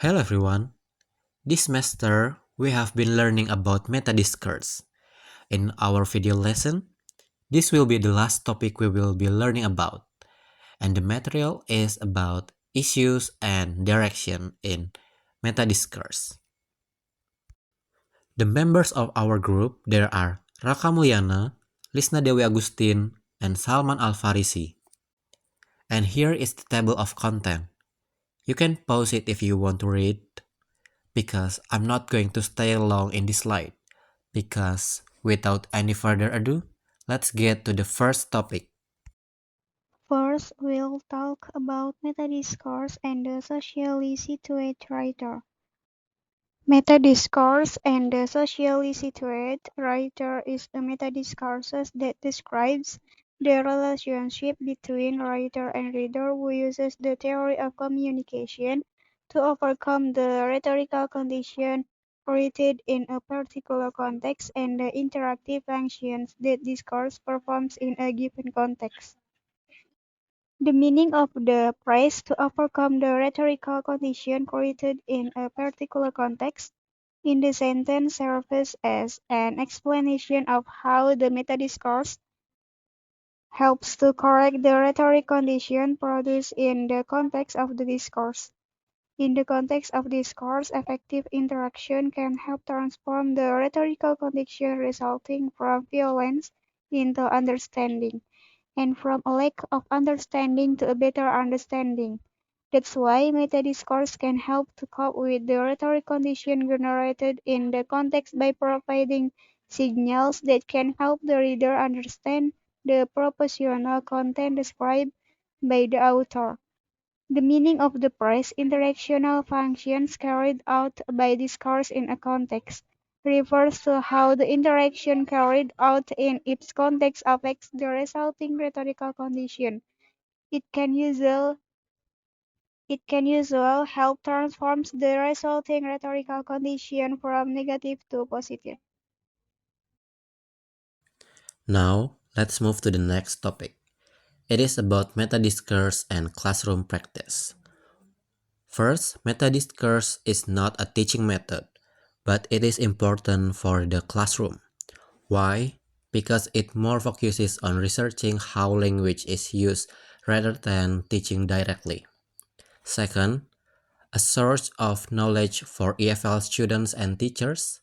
Hello everyone. This semester we have been learning about meta discourse. In our video lesson, this will be the last topic we will be learning about, and the material is about issues and direction in meta discourse. The members of our group there are Raka Mulyana, Lisna Dewi Agustin, and Salman Al-Farisi. And here is the table of content. You can pause it if you want to read, because I'm not going to stay long in this slide. Because without any further ado, let's get to the first topic. First, we'll talk about meta-discourse and the socially situate writer. Meta-discourse and the socially situate writer is a meta-discourse that describes the relationship between writer and reader who uses the theory of communication to overcome the rhetorical condition created in a particular context and the interactive functions that discourse performs in a given context. The meaning of the phrase "to overcome the rhetorical condition created in a particular context" in the sentence serves as an explanation of how the meta-discourse helps to correct the rhetoric condition produced in the context of the discourse. In the context of discourse, effective interaction can help transform the rhetorical condition resulting from violence into understanding, and from a lack of understanding to a better understanding. That's why meta-discourse can help to cope with the rhetoric condition generated in the context by providing signals that can help the reader understand the propositional content described by the author. The meaning of the phrase "interactional functions carried out by discourse in a context" refers to how the interaction carried out in its context affects the resulting rhetorical condition. It can usually help transforms the resulting rhetorical condition from negative to positive. Now, let's move to the next topic. It is about meta discourse and classroom practice. First, meta discourse is not a teaching method, but it is important for the classroom. Why? Because it more focuses on researching how language is used rather than teaching directly. Second, a source of knowledge for EFL students and teachers.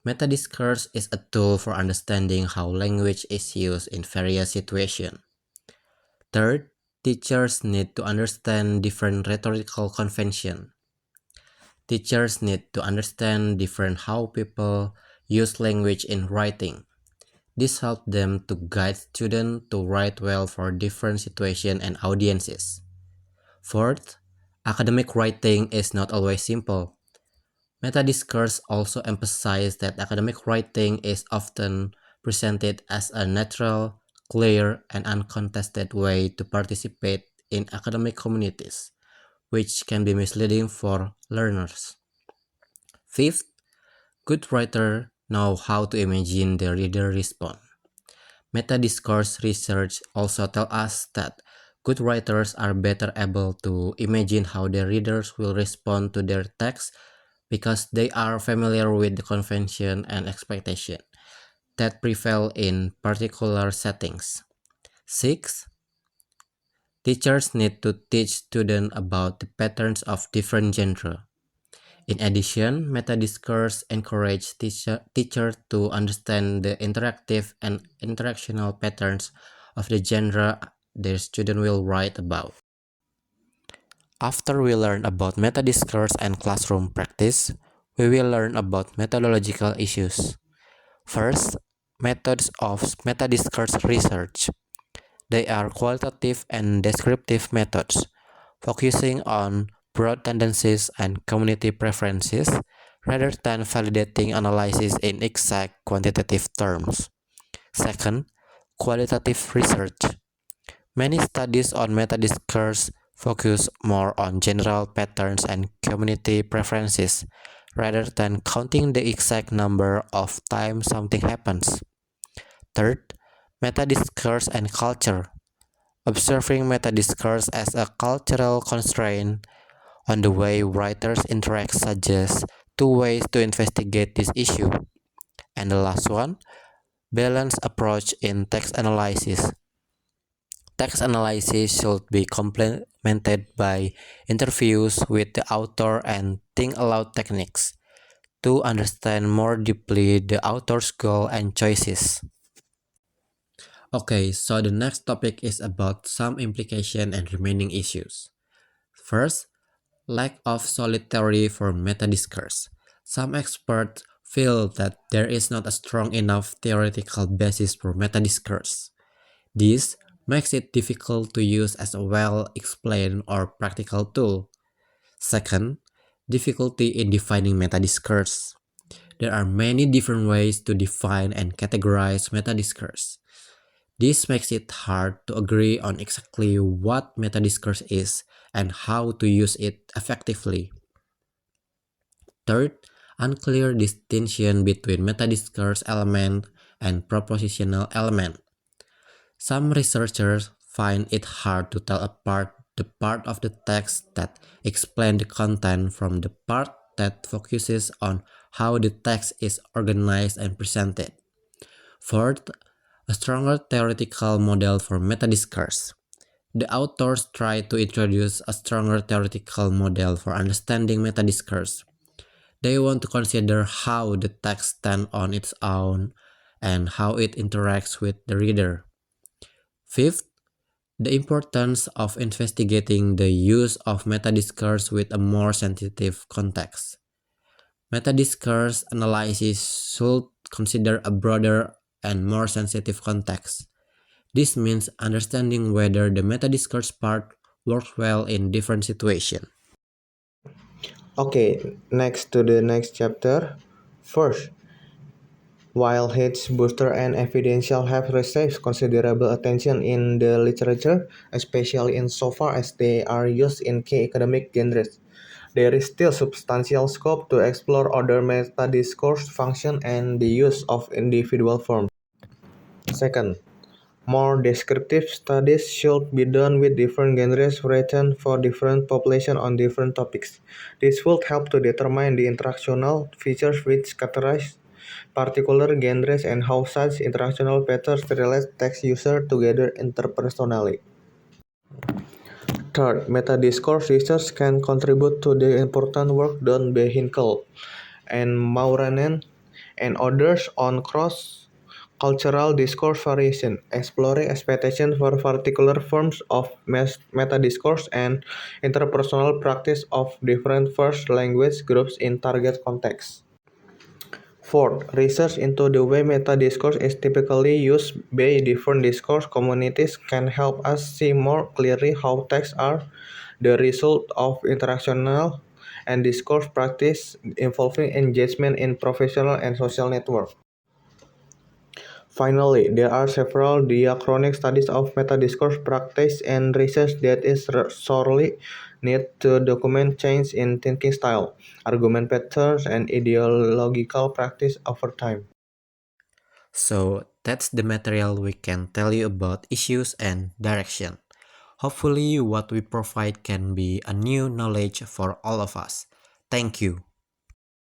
Metadiscourse is a tool for understanding how language is used in various situations. Third, teachers need to understand different rhetorical conventions. Teachers need to understand different how people use language in writing. This helps them to guide students to write well for different situations and audiences. Fourth, academic writing is not always simple. Meta-discourse also emphasizes that academic writing is often presented as a natural, clear, and uncontested way to participate in academic communities, which can be misleading for learners. Fifth, good writers know how to imagine the reader response. Meta-discourse research also tells us that good writers are better able to imagine how their readers will respond to their text because they are familiar with the convention and expectation that prevail in particular settings. 6. Teachers need to teach students about the patterns of different genres. In addition, meta-discourse encourages teachers to understand the interactive and interactional patterns of the genre their student will write about. After we learn about meta-discourse and classroom practice, we will learn about methodological issues. First, methods of meta-discourse research. They are qualitative and descriptive methods, focusing on broad tendencies and community preferences rather than validating analysis in exact quantitative terms. Second, qualitative research. Many studies on meta-discourse focus more on general patterns and community preferences rather than counting the exact number of times something happens. Third, meta-discourse and culture. Observing meta-discourse as a cultural constraint on the way writers interact suggests two ways to investigate this issue. And the last one, balanced approach in text analysis. Text analysis should be complemented by interviews with the author and think aloud techniques to understand more deeply the author's goal and choices. Okay, so the next topic is about some implication and remaining issues. First, lack of solid theory for meta-discourse. Some experts feel that there is not a strong enough theoretical basis for meta-discourse. This makes it difficult to use as a well-explained or practical tool. Second, difficulty in defining meta-discourse. There are many different ways to define and categorize meta-discourse. This makes it hard to agree on exactly what meta-discourse is and how to use it effectively. Third, unclear distinction between meta-discourse element and propositional element. Some researchers find it hard to tell apart the part of the text that explains the content from the part that focuses on how the text is organized and presented. Fourth, a stronger theoretical model for meta-discourse. The authors try to introduce a stronger theoretical model for understanding meta-discourse. They want to consider how the text stands on its own and how it interacts with the reader. Fifth, the importance of investigating the use of meta-discourse with a more sensitive context. Meta-discourse analysis should consider a broader and more sensitive context. This means understanding whether the meta-discourse part works well in different situations. Okay, next to the next chapter. First, while Higgs booster and evidential have received considerable attention in the literature, especially insofar as they are used in key academic genres, there is still substantial scope to explore other meta-discourse function and the use of individual forms. Second, more descriptive studies should be done with different genres written for different populations on different topics. This would help to determine the interactional features which characterize particular genres and how such interactional patterns relate text users together interpersonally. Third, meta-discourse research can contribute to the important work done by Hinkel and Mauranen and others on cross-cultural discourse variation, exploring expectations for particular forms of meta-discourse and interpersonal practice of different first language groups in target contexts. Fourth, research into the way meta-discourse is typically used by different discourse communities can help us see more clearly how texts are the result of interactional and discourse practice involving engagement in professional and social networks. Finally, there are several diachronic studies of meta-discourse practice and research that is sorely need to document change in thinking style, argument patterns, and ideological practice over time. So that's the material we can tell you about issues and direction. Hopefully, what we provide can be a new knowledge for all of us. Thank you.